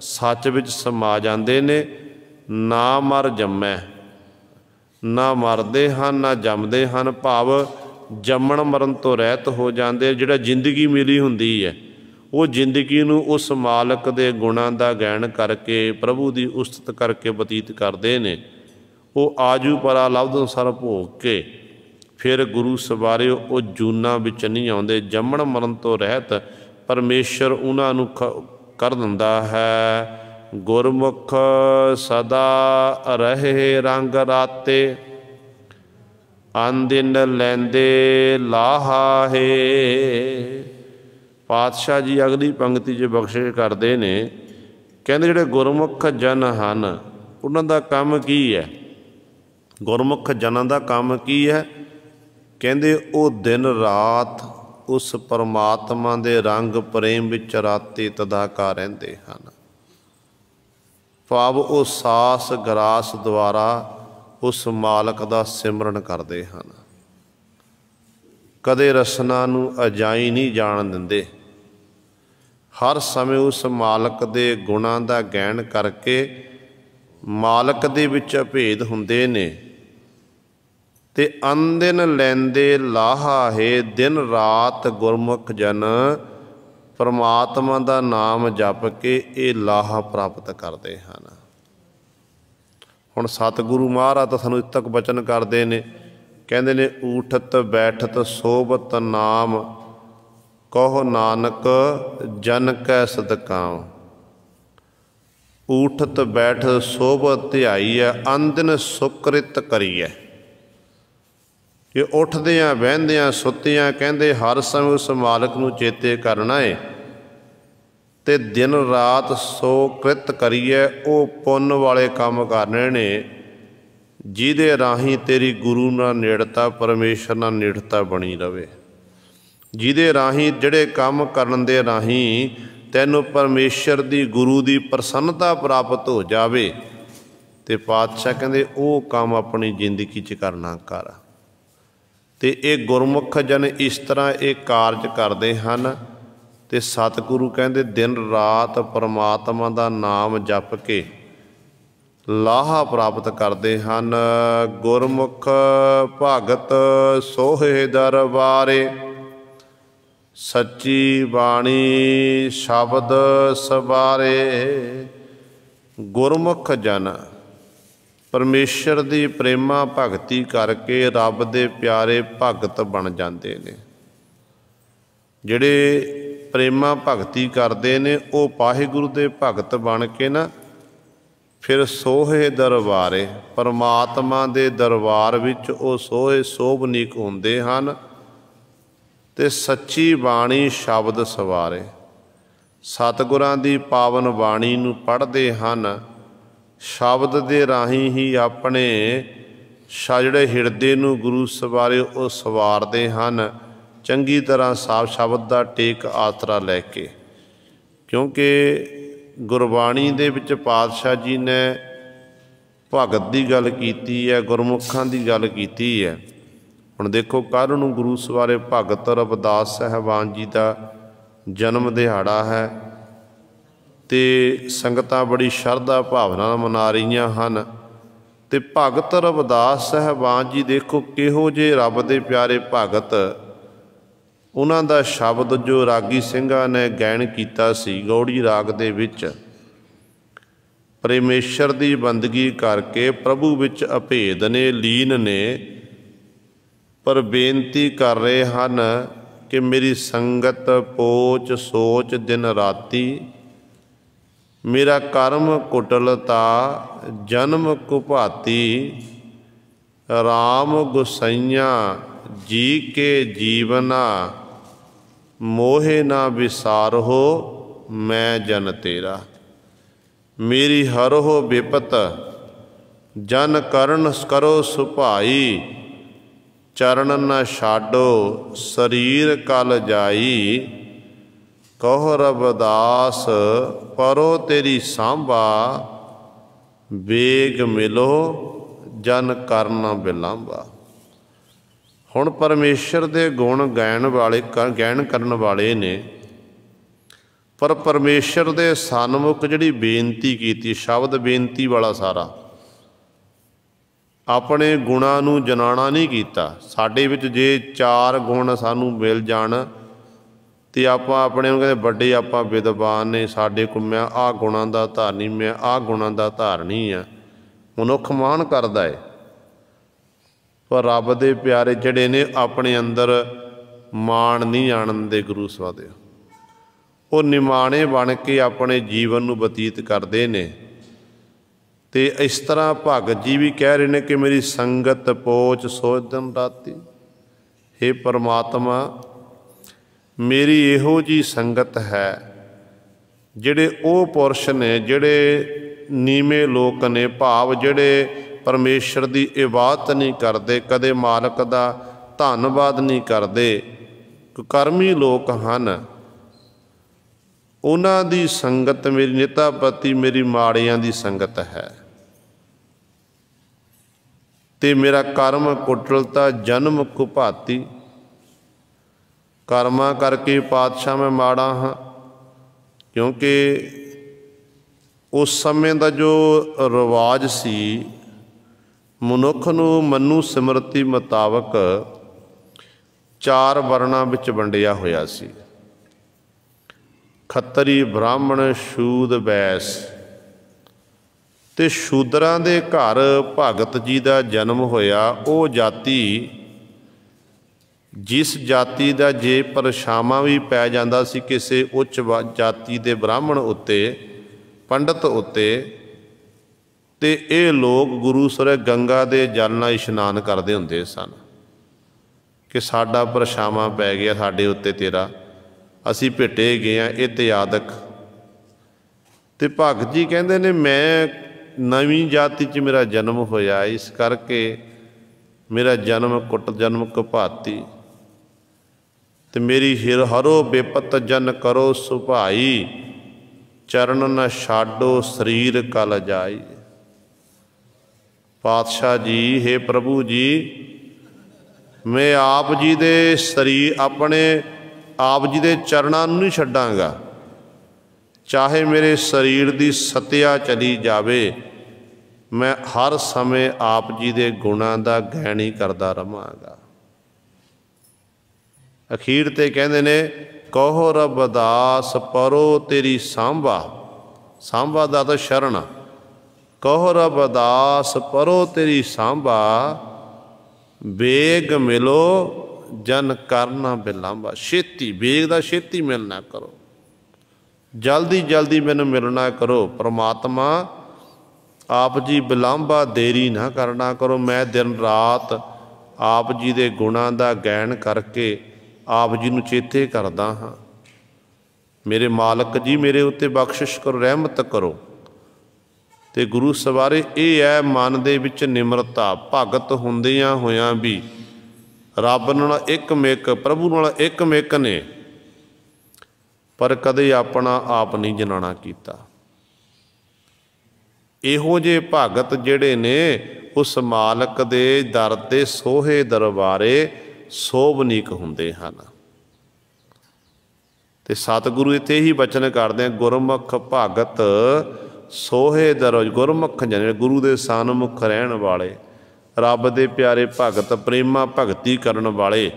S1: सच विच समा जांदे ने, ना मर जम्मै, ना मरदे हन ना जमदे हन, भाव जम्मण मरण तो रहत हो जाते। जिहड़ा जिंदगी मिली हुंदी है वो जिंदगी नूं उस मालक दे गुणां दा गैण करके प्रभु की उस्तत करके बतीत करते हैं। वो आजू परा लब्ध अनुसार भोग के फिर गुरु सवारे वो जूना विच नहीं आउंदे। जम्मण मरण तो रहत परमेश्वर उन्हां नूं कर दिंदा है। गुरमुख सदा रहे रंग राते, आन दिन लैंदे लाहा है। पातशाह जी अगली पंक्ति च बख्शिश करते ने, कहते जिहड़े गुरमुख जन हन उन्हां दा काम की है। गुरमुख जनां दा काम की है? कहते वो दिन रात उस परमात्मा दे रंग प्रेम विच राते तदाका रहिंदे हन। भाव वो सास गरास द्वारा उस मालक दा सिमरन करते हैं। कदे रसना नूं अजाई नहीं जाण दिंदे। हर समय उस मालक दे गुणां दा गैण करके मालक दे विच अभेद हुंदे ने ते अनदिन लैंदे लाहा है। दिन रात गुरमुख जन परमात्मा दा नाम जप के ये लाहा प्राप्त करते हैं। हुण सतगुरु महाराज तो सानूं तक बचन करते ने, कहते ने ऊठत बैठत सोबत नाम कहो नानक जन कै सदकाम। ऊठत बैठत सोबत ध्याई है अंदिन सुकृत करिए। ये उठदियां बहदियां सुत्तियां कहते हर समय उस मालक नूं चेते करना है ते दिन रात सो कृत करिए। वो पुण्य वाले काम करने ने जिहदे राही तेरी गुरु नाल नेड़ता परमेश्वर नाल नेड़ता बनी रवे। जिहदे राही जिहड़े काम करन दे राही तैनूं परमेश्वर दी गुरु दी प्रसन्नता प्राप्त हो जावे ते पातशाह कहंदे वो काम अपनी जिंदगी च करना कर। ते ये गुरमुख जन इस तरह ये कारज करते हैं ते सतगुरु कहंदे दिन रात परमात्मा दा नाम जप के लाहा प्राप्त करते हैं। गुरमुख भगत सोहे दरबारे सच्ची बाणी शब्द सवारे। गुरमुख जन परमेश्वर की प्रेमा भगती करके रब दे प्यारे भगत बन जाते हैं। जिहड़े प्रेमा भगती करते ने वो वाहिगुरू दे भगत बन के ना फिर सोहे दरबारे परमात्मा दे दरबार विच वो सोहे सोभनीक हुंदे हन ते सच्ची बाणी शब्द सवारे। सतगुरां दी पावन बाणी नूं पढ़दे हन। शब्द दे राही ही अपने जिहड़े हिरदे नूं गुरु सवारे वो सवारदे हन चंगी तरह साफ शब्द दा टेक आसरा लैके। क्योंकि गुरबाणी दे विच पातशाह जी ने भगत की गल कीती है, गुरमुखां की गल कीती है। हुण देखो कल नूं गुरु सवारे भगत रविदास साहिबान जी का जन्म दिहाड़ा है ते संगतां बड़ी शरधा भावना मना रहीआं हन। ते भगत रविदास साहिबान जी देखो किहो जे रब दे प्यारे भगत। उन्हां दा शब्द जो रागी ਸਿੰਘਾਂ ने गैण कीता सी गौड़ी राग दे विच परमेश्वर की बंदगी करके प्रभु विच अभेद ने लीन ने पर बेनती कर रहे हैं कि मेरी संगत पोच सोच दिन राती। मेरा कर्म कुटलता जन्म कुभाती। राम गुसैया जी के जीवना मोहे ना विसार हो मैं जन तेरा। मेरी हर हो विपत जन करण करो सुभाई। चरण न छाडो शरीर कल जाई। कहो रविदास परो तेरी सांभा। बेग मिलो जन करना बिलांबा। हुण परमेश्वर दे गुण गैण वाले गैण करन वाले ने पर परमेश्वर दे सन्मुख जिहड़ी बेनती कीती शब्द बेनती वाला सारा अपने गुणां नूं जनाना नहीं कीता। साडे विच जे चार गुण सानूं मिल जाण ते आपां अपने नूं कहंदे बड़े आपां विद्वान ने साडे कोल मैं आ गुणां दा धारनी मैं आ गुणां दा धारनी आ। मनुख मान करदा है पर रब दे प्यारे जिहड़े ने अपने अंदर मान नहीं आणन दे गुरु सवादे। वो निमाणे बन के अपने जीवन नूं बतीत करते ने। ते इस तरह भगत जी भी कह रहे हैं कि मेरी संगत पोच सोच दिन राती। हे परमात्मा मेरी इहो जी संगत है जिहड़े वो पुरुष ने जिहड़े नीवें लोक ने भाव जिहड़े परमेश्वर की इबादत नहीं करते कदे मालक का धन्नवाद नहीं करते ਕੁਕਰਮੀ ਲੋਕ ਹਨ, ਉਹਨਾਂ ਦੀ ਸੰਗਤ ਮੇਰੀ ਨਿਤਾ ਪ੍ਰਤੀ ਮੇਰੀ ਮਾੜਿਆਂ ਦੀ ਸੰਗਤ ਹੈ, ਤੇ ਮੇਰਾ ਕਰਮ ਕੁਟਲਤਾ ਜਨਮ ਕੁਭਾਤੀ। ਕਰਮਾਂ ਕਰਕੇ ਪਾਤਸ਼ਾਹ ਮੈਂ ਮਾੜਾ ਹਾਂ, ਕਿਉਂਕਿ ਉਸ ਸਮੇਂ ਦਾ ਜੋ ਰਿਵਾਜ ਸੀ, ਮਨੁੱਖ ਨੂੰ ਮਨੂ ਸਿਮਰਤੀ ਮੁਤਾਬਕ 4 ਵਰਨਾਂ ਵਿੱਚ ਵੰਡਿਆ ਹੋਇਆ ਸੀ। ਖੱਤਰੀ, ਬ੍ਰਾਹਮਣ, ਸ਼ੂਦ, ਬੈਸ। ਤੇ ਸ਼ੂਦਰਾਂ ਦੇ ਘਰ ਭਗਤ ਜੀ ਦਾ ਜਨਮ ਹੋਇਆ। ਉਹ ਜਾਤੀ, ਜਿਸ ਜਾਤੀ ਦਾ ਜੇ ਪਰਛਾਵਾਂ ਵੀ ਪੈ ਜਾਂਦਾ ਸੀ ਕਿਸੇ ਉੱਚ ਜਾਤੀ ਦੇ ਬ੍ਰਾਹਮਣ ਉੱਤੇ, ਪੰਡਤ ਉੱਤੇ, ਤੇ ਇਹ ਲੋਕ ਗੁਰੂ ਸਰ ਗੰਗਾ ਦੇ ਜਲ ਨਾਲ ਇਸ਼ਨਾਨ ਕਰਦੇ ਹੁੰਦੇ ਸਨ ਕਿ ਸਾਡਾ ਪਰਛਾਵਾਂ ਪੈ ਗਿਆ ਸਾਡੇ ਉੱਤੇ ਤੇਰਾ, ਅਸੀਂ ਭਿੱਟੇ ਗਏ ਹਾਂ, ਇਹ ਤੇ ਆਦਿਕ। ਤੇ ਭਗਤ ਜੀ ਕਹਿੰਦੇ ਨੇ ਮੈਂ ਨਵੀਂ ਜਾਤੀ 'ਚ ਮੇਰਾ ਜਨਮ ਹੋਇਆ, ਇਸ ਕਰਕੇ ਮੇਰਾ ਜਨਮ ਕੁੱਟ ਜਨਮ ਕੁਭਾਤੀ। ਤੇ ਮੇਰੀ ਹਰੋ ਬੇਪਤ ਜਨ ਕਰੋ ਸੁਭਾਈ, ਚਰਨ ਨ ਛਾਡੋ ਸਰੀਰ ਕਲ ਜਾਈ। ਪਾਤਸ਼ਾਹ ਜੀ, ਹੇ ਪ੍ਰਭੂ ਜੀ, ਮੈਂ ਆਪ ਜੀ ਦੇ ਸਰੀਰ, ਆਪਣੇ ਆਪ ਜੀ ਦੇ ਚਰਨਾਂ ਨੂੰ ਨਹੀਂ ਛੱਡਾਂਗਾ, ਚਾਹੇ ਮੇਰੇ ਸਰੀਰ ਦੀ ਸਤਿਆ ਚਲੀ ਜਾਵੇ, ਮੈਂ ਹਰ ਸਮੇਂ ਆਪ ਜੀ ਦੇ ਗੁਣਾਂ ਦਾ ਗਾਇਨ ਹੀ ਕਰਦਾ ਰਹਾਂਗਾ। ਅਖੀਰ ਤੇ ਕਹਿੰਦੇ ਨੇ, ਕਹੋ ਰਬਦਾਸ ਪਰੋ ਤੇਰੀ ਸਾਂਭਾ। ਸਾਂਭਾ ਦਾ ਤਾਂ ਸ਼ਰਨ। ਕਹੋ ਰਬਦਾਸ ਪਰੋ ਤੇਰੀ ਸਾਂਭਾ, ਵੇਗ ਮਿਲੋ ਜਨ ਕਰਨਾ ਬਿਲਾਂਭਾ। ਛੇਤੀ, ਵੇਗ ਦਾ ਛੇਤੀ ਮਿਲਣਾ ਕਰੋ, ਜਲਦੀ ਜਲਦੀ ਮੈਨੂੰ ਮਿਲਣਾ ਕਰੋ। ਪਰਮਾਤਮਾ ਆਪ ਜੀ ਬਿਲਾਂਭਾ ਦੇਰੀ ਨਾ ਕਰਨਾ ਕਰੋ। ਮੈਂ ਦਿਨ ਰਾਤ ਆਪ ਜੀ ਦੇ ਗੁਣਾਂ ਦਾ ਗਾਇਨ ਕਰਕੇ ਆਪ ਜੀ ਨੂੰ ਚੇਤੇ ਕਰਦਾ ਹਾਂ। ਮੇਰੇ ਮਾਲਕ ਜੀ, ਮੇਰੇ ਉੱਤੇ ਬਖਸ਼ਿਸ਼ ਕਰੋ, ਰਹਿਮਤ ਕਰੋ। ਤੇ ਗੁਰੂ ਸਵਾਰੇ ਇਹ ਹੈ ਮਨ ਦੇ ਵਿੱਚ ਨਿਮਰਤਾ। ਭਗਤ ਹੁੰਦਿਆਂ ਹੋਇਆਂ ਵੀ ਰੱਬ ਨਾਲ ਇੱਕ ਮਿਕ, ਪ੍ਰਭੂ ਨਾਲ ਇੱਕ ਮਿਕ ਨੇ, ਪਰ ਕਦੇ ਆਪਣਾ ਆਪ ਨਹੀਂ ਜਨਾਣਾ ਕੀਤਾ। ਇਹੋ ਜਿਹੇ ਭਗਤ ਜਿਹੜੇ ਨੇ ਉਸ ਮਾਲਕ ਦੇ ਦਰ ਤੇ ਸੋਹੇ ਦਰਬਾਰੇ ਸੋਭਨੀਕ ਹੁੰਦੇ ਹਨ। ਤੇ ਸਤਿਗੁਰੂ ਇੱਥੇ ਹੀ ਬਚਨ ਕਰਦੇ ਆ, ਗੁਰਮੁਖ ਭਗਤ ਸੋਹੇ ਦਰ। ਗੁਰਮੁਖ ਜਨ ਗੁਰੂ ਦੇ ਸਨਮੁਖ ਰਹਿਣ ਵਾਲੇ, ਰੱਬ ਦੇ ਪਿਆਰੇ ਭਗਤ, ਪ੍ਰੇਮਾ ਭਗਤੀ ਕਰਨ ਵਾਲੇ,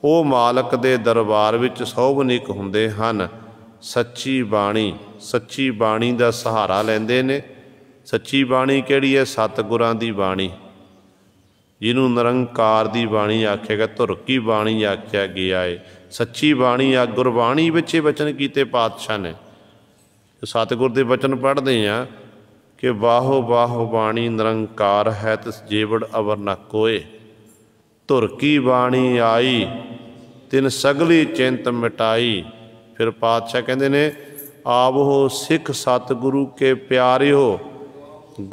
S1: ਉਹ ਮਾਲਕ ਦੇ ਦਰਬਾਰ ਵਿੱਚ ਸੋਭਨੀਕ ਹੁੰਦੇ ਹਨ। ਸੱਚੀ ਬਾਣੀ, ਸੱਚੀ ਬਾਣੀ ਦਾ ਸਹਾਰਾ ਲੈਂਦੇ ਨੇ। ਸੱਚੀ ਬਾਣੀ ਕਿਹੜੀ ਹੈ? ਸਤਿਗੁਰਾਂ ਦੀ ਬਾਣੀ, ਜਿਹਨੂੰ ਨਿਰੰਕਾਰ ਦੀ ਬਾਣੀ ਆਖਿਆ ਗਿਆ, ਧੁਰ ਕੀ ਬਾਣੀ ਆਖਿਆ ਗਿਆ ਏ। ਸੱਚੀ ਬਾਣੀ ਆ, ਗੁਰਬਾਣੀ ਵਿੱਚ ਇਹ ਬਚਨ ਕੀਤੇ ਪਾਤਸ਼ਾਹ ਨੇ। ਸਤਿਗੁਰ ਦੇ ਬਚਨ ਪੜ੍ਹਦੇ ਹਾਂ ਕਿ ਵਾਹੋ ਵਾਹੋ ਬਾਣੀ ਨਿਰੰਕਾਰ ਹੈ, ਤਿਸ ਜੀਵੜ ਅਵਰ ਨ ਕੋਏ। ਧੁਰ ਕੀ ਬਾਣੀ ਆਈ, ਤਿਨ ਸਗਲੀ ਚਿੰਤ ਮਿਟਾਈ। ਫਿਰ ਪਾਤਸ਼ਾਹ ਕਹਿੰਦੇ ਨੇ, ਆਵੋ ਸਿੱਖ ਸਤਿਗੁਰੂ ਕੇ ਪਿਆਰਿਓ,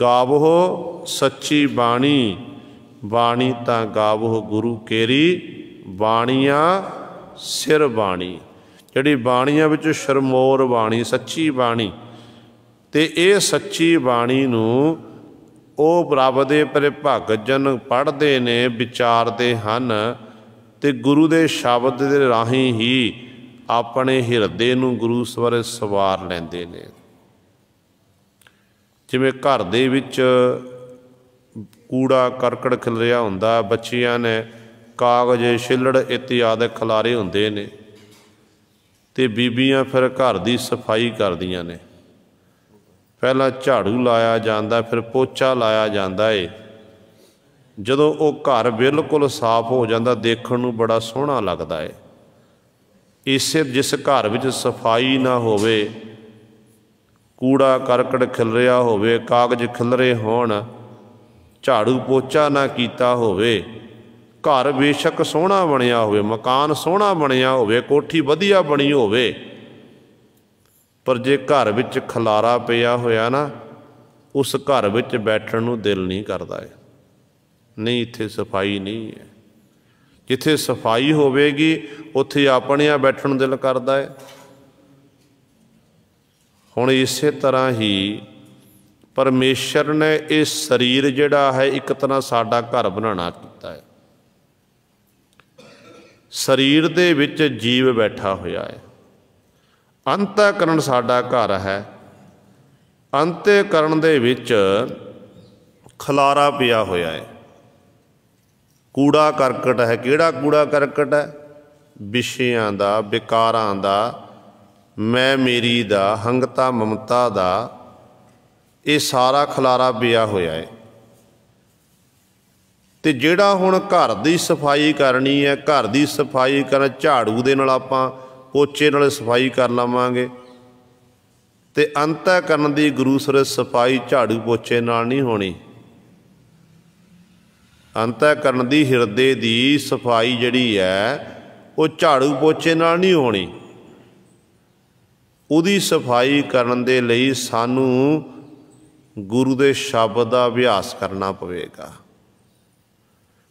S1: ਗਾਵੋ ਸੱਚੀ ਬਾਣੀ। ਬਾਣੀ ਤਾਂ ਗਾਵੋ ਗੁਰੂ ਕੇਰੀ, ਬਾਣੀਆਂ ਸਿਰ ਬਾਣੀ। ਜਿਹੜੀ ਬਾਣੀਆਂ ਵਿੱਚ ਸ਼ਰਮੋਰ ਬਾਣੀ, ਸੱਚੀ ਬਾਣੀ। ਤੇ ਇਹ ਸੱਚੀ ਬਾਣੀ ਨੂੰ ਉਹ ਰੱਬ ਦੇ ਪਰ ਭਗਤ ਜਨ ਪੜ੍ਹਦੇ ਨੇ, ਵਿਚਾਰਦੇ ਹਨ, ਤੇ ਗੁਰੂ ਦੇ ਸ਼ਬਦ ਦੇ ਰਾਹੀਂ ਹੀ ਆਪਣੇ ਹਿਰਦੇ ਨੂੰ ਗੁਰੂ ਸਵਰ ਸਵਾਰ ਲੈਂਦੇ ਨੇ। ਜਿਵੇਂ ਘਰ ਦੇ ਵਿੱਚ ਕੂੜਾ ਕਰਕਟ ਖਿਲਰਿਆ ਹੁੰਦਾ, ਬੱਚਿਆਂ ਨੇ ਕਾਗਜ਼, ਛਿੱਲੜ ਇਤਿਆਦਿ ਖਿਲਾਰੇ ਹੁੰਦੇ ਨੇ, ਤੇ ਬੀਬੀਆਂ ਫਿਰ ਘਰ ਦੀ ਸਫਾਈ ਕਰਦੀਆਂ ਨੇ। ਪਹਿਲਾਂ ਝਾੜੂ ਲਾਇਆ ਜਾਂਦਾ, ਫਿਰ ਪੋਚਾ ਲਾਇਆ ਜਾਂਦਾ ਏ। ਜਦੋਂ ਉਹ ਘਰ ਬਿਲਕੁਲ ਸਾਫ਼ ਹੋ ਜਾਂਦਾ, ਦੇਖਣ ਨੂੰ ਬੜਾ ਸੋਹਣਾ ਲੱਗਦਾ ਏ। ਇਸੇ ਜਿਸ ਘਰ ਵਿੱਚ ਸਫਾਈ ਨਾ ਹੋਵੇ, ਕੂੜਾ ਕਰਕਟ ਖਿਲਰਿਆ ਹੋਵੇ, ਕਾਗਜ਼ ਖਿਲਰੇ ਹੋਣ, ਝਾੜੂ ਪੋਚਾ ਨਾ ਕੀਤਾ ਹੋਵੇ, ਘਰ ਬੇਸ਼ੱਕ ਸੋਹਣਾ ਬਣਿਆ ਹੋਵੇ, ਮਕਾਨ ਸੋਹਣਾ ਬਣਿਆ ਹੋਵੇ, ਕੋਠੀ ਵਧੀਆ ਬਣੀ ਹੋਵੇ, ਪਰ ਜੇ ਘਰ ਵਿੱਚ ਖਲਾਰਾ ਪਿਆ ਹੋਇਆ ਨਾ, ਉਸ ਘਰ ਵਿੱਚ ਬੈਠਣ ਨੂੰ ਦਿਲ ਨਹੀਂ ਕਰਦਾ ਹੈ। ਨਹੀਂ, ਇੱਥੇ ਸਫਾਈ ਨਹੀਂ ਹੈ। जिथे सफाई होवेगी उत्थे अपने आप बैठण ਨੂੰ दिल करदा है। हुण इसे तरह ही परमेश्वर ने इस शरीर जिहड़ा है एक तरह साडा घर बनाना कीता है। शरीर दे विच जीव बैठा होया है। अंतःकरण साडा घर है। अंतःकरण दे विच खलारा पिया होया है। कूड़ा करकट है। किहड़ा कूड़ा करकट है? विषयां दा, विकारां दा, मैं मेरी दा, हंगता ममता दा, ये सारा खलारा पिया होया है। तो जिहड़ा हुण घर की सफाई करनी है, घर की सफाई कर झाड़ू दे नाल आपां पोचे नाल सफाई कर लवांगे, तो अंतःकरण दी गुरूसर सफाई झाड़ू पोचे नाल नहीं होनी। अंतःकरण दी हिरदे दी सफाई जिहड़ी है वो झाड़ू पोचे नाल नहीं होनी। उहदी सफाई करन दे लई सानू गुरु दे शब्द का अभ्यास करना पवेगा।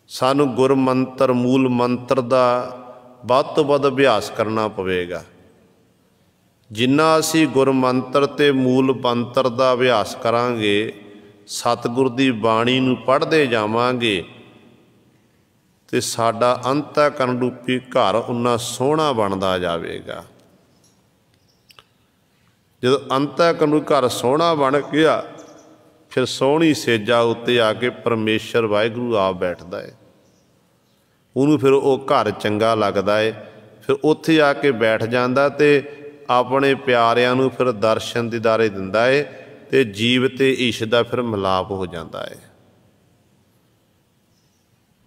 S1: सानू गुर मंत्र, मूल मंत्र का वध तो वध अभ्यास करना पवेगा। जिन्ना असी गुर मंत्र ते मूल मंत्र का अभ्यास करांगे, सतगुर दी बाणी नूं पढ़दे जावांगे, ते साडा अंतःकरण रूपी घर उन्ना सोहना बनदा जावेगा। जदों अंतःकरण घर सोहना बन गया, फिर सोहनी सेजा उत्ते आके परमेश्वर वाहिगुरू आप बैठदा है। उन्होंने फिर वो घर चंगा लगता है। फिर उत्थे आके बैठ जाता तो अपने प्यारिਆਂ ਨੂੰ फिर दर्शन दीदारे दिंदा है, तो जीव ते ईश का फिर मिलाप हो जाता है।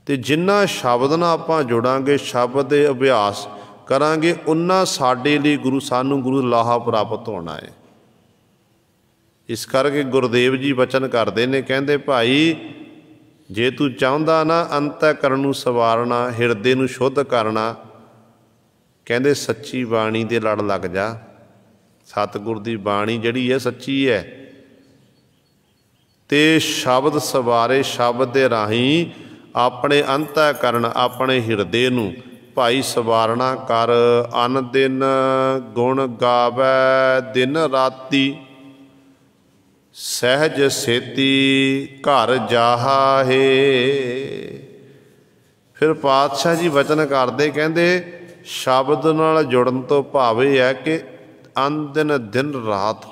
S1: तो जिन्ना शब्द नाल आपां जुड़ांगे, शब्द दे अभ्यास करांगे, उन्ना साडे लई गुरु सानू गुरु लाहा प्राप्त होना है। इस करके गुरुदेव जी वचन करते ने, कहते भाई जे तू चाहुंदा ना अंतःकरण नूं सवारना, हिरदे नूं शुद्ध करना, कहते सच्ची बाणी दे लड़ लग जा। सतगुर दी बाणी जिहड़ी है सच्ची है, ते शब्द सवारे, शब्द दे राही अपने अंतःकरण, अपने हिरदे नूं भाई सवारना कर। अन दिन गुण गावै दिन राती, सहज सेती घर जाहा है। फिर पातशाह जी वचन करते, कहते शब्द नाल जुड़न तो भाव यह है कि अन दिन रात,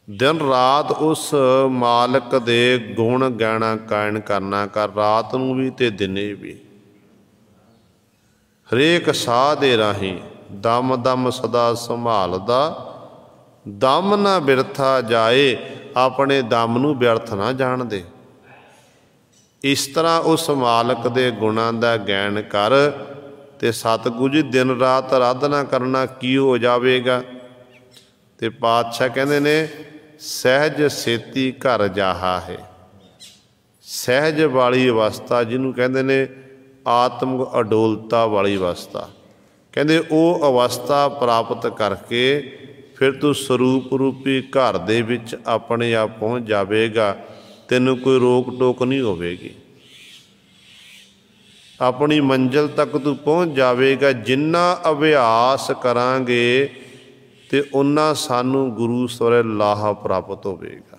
S1: दिन रात उस मालक दे गुण गाना गायन करना कर, रात नूं भी ते दिने भी। हरेक साह दे राही दम दम सदा संभालदा, दम ना बिरथा जाए, अपने दम नूं व्यर्थ ना जान दे। इस तरह उस मालक दे गुणां दा ज्ञान कर, ते सतगुर जी दिन रात आराधना करना की हो जाएगा। ते पातशाह कहते ने सहज सेती घर जाहा है। सहज वाली अवस्था जिन्हों कहते ने आत्मक अडोलता वाली अवस्था, कहते वो अवस्था प्राप्त करके फिर तू स्वरूप रूपी घर दे विच अपने आप पहुँच जाएगा। तेनों कोई रोक टोक नहीं होगी। अपनी मंजिल तक तू पहुँच जाएगा। जिन्ना अभ्यास करांगे तो उन्ना सानू गुरु सवरे लाहा प्राप्त होगा।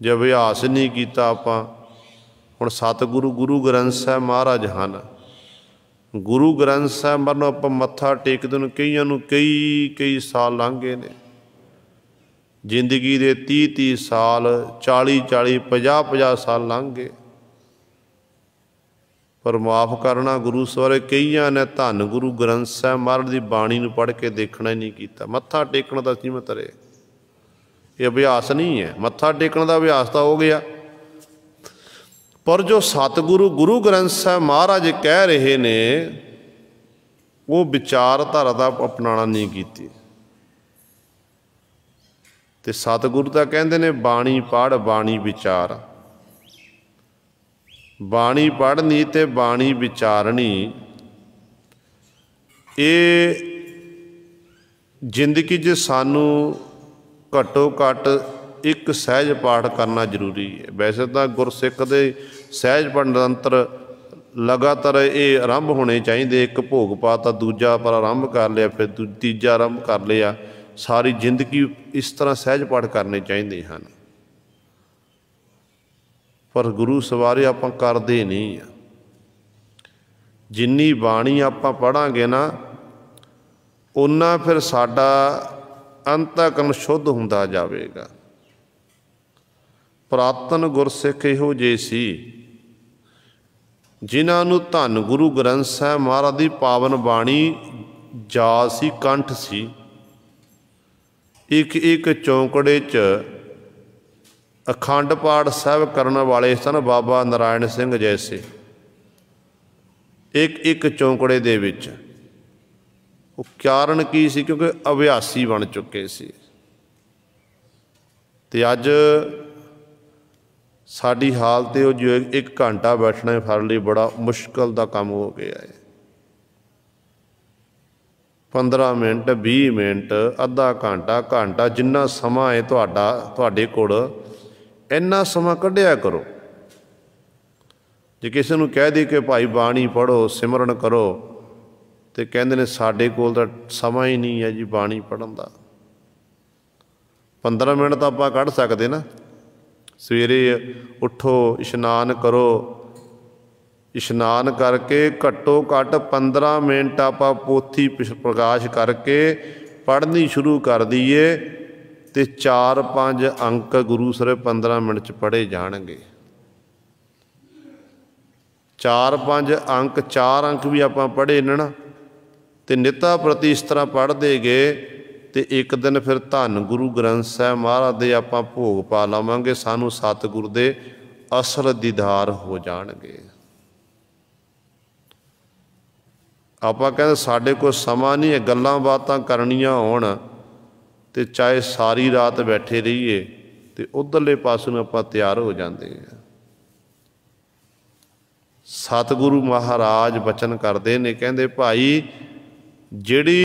S1: जे अभ्यास नहीं किया आपां, हुण सतगुरु गुरु ग्रंथ साहिब महाराज हैं। गुरु ग्रंथ साहिब मरनों आपां मत्था टेकदे नूं कईयां नूं कई साल लंघ गए ने। जिंदगी दे 30 साल, 40 50 साल लंघ गए। पर माफ़ करना गुरु सवरे कईयां ने धन गुरु ग्रंथ साहिब महाराज की बाणी नूं पढ़ के देखना ही नहीं किया। मत्था टेकण दा सीमत रहे, ये अभ्यास नहीं है। मत्था टेकण दा अभ्यास तो हो गया, पर जो सतगुरु गुरु ग्रंथ साहिब महाराज कह रहे ने वो विचारधारा दा अपनाना नहीं की। ते सतगुरु तां कहंदे ने बाणी पढ़ बाणी विचार। बाणी पढ़नी ते बाणी विचारनी, ये जिंदगी च सानू घट्टो घट एक सहज पाठ करना जरूरी है। वैसे तो गुरसिख के सहज पंडतंत्र लगातार ये आरंभ होने चाहिए। एक भोग पाता, दूजा पर आरंभ कर लिया, फिर तीजा आरंभ कर लिया। सारी जिंदगी इस तरह सहज पाठ करने चाहिए हैं, पर गुरु सवारे आपां करते नहीं। जिन्नी बाणी आपां पढ़ांगे ना, उन्ना फिर साडा अंतःकरण शुद्ध हुंदा जावेगा। पुरातन गुरसिख इहो ਜਿਹੇ ਸੀ जिन्हां नूं धन गुरु ग्रंथ साहिब महाराज की पावन बाणी जात सी, कंठ सी। एक एक चौंकड़े च अखंड पाठ साहिब करने वाले सन बाबा नारायण सिंह जैसे। एक एक चौंकड़े दे विच कारण की सी? क्योंकि अभ्यासी बन चुके सी। ते अज साडी हालत जो एक घंटा बैठना फड़ लिए बड़ा मुश्किल का काम हो गया है। 15 मिनट 20 मिनट अद्धा घंटा घंटा जिन्ना समा है तुहाडे कोल, इन्ना समा कढ़िया करो। जे किसी नूं कह दी कि भाई बाणी पढ़ो, सिमरन करो, तो कहते हैं साडे कोल तां समा ही नहीं है जी बाणी पढ़न का। 15 मिनट तो आपां कढ़ सकते ना। सवेरे उठो, इशनान करो, इशनान करके घट्टो घट्ट 15 मिनट आपां पोथी प्रकाश करके पढ़नी शुरू कर दईए, तो 4-5 अंक गुरु साहिब 15 मिनट च पढ़े जाणगे। 4-5 अंक, 4 अंक भी आपां पढ़े ना, तो निता प्रति इस तरह पढ़ते गए, तो एक दिन फिर धन गुरु ग्रंथ साहिब महाराज दे आपां भोग पा लवांगे। सानू सतगुरु दे असल दीदार हो जाणगे। आपां कहते साडे कोल समा नहीं है, गल्लां बातां करनियां होण ते चाहे सारी रात बैठे रहिए, तो उधरले पासे नूं आपां तैयार हो जाते हैं। सतगुरु महाराज बचन करते ने, कहते भाई जिहड़ी